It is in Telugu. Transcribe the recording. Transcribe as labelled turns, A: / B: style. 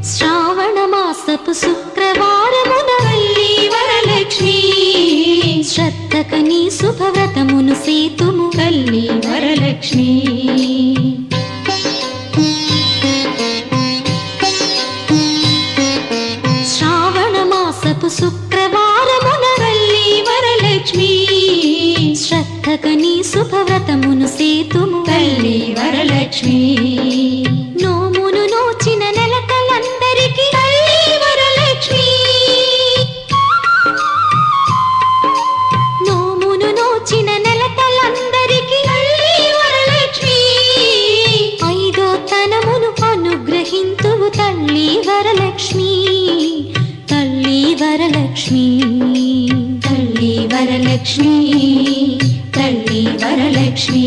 A: శ్రావణమాసపు శుక్రవారమున తల్లి వరలక్ష్మి శ్రద్ధకని శుభవ్రతమును సేతుము తల్లి వరలక్ష్మి. శ్రావణమాసపు శుక్రవారమున తల్లి వరలక్ష్మి శ్రద్ధకని శుభవ్రతమును సేతుము తల్లి వరలక్ష్మి. నోమును నోచిన నెలకలందరికీ తల్లి వరలక్ష్మి. నోమును నోచిన నెలకలందరికీ తల్లి వరలక్ష్మి. ఐదో తనమును అనుగ్రహింతువు తల్లి వరలక్ష్మి. తల్లి వరలక్ష్మి తల్లి వరలక్ష్మి తల్లి వరలక్ష్మి.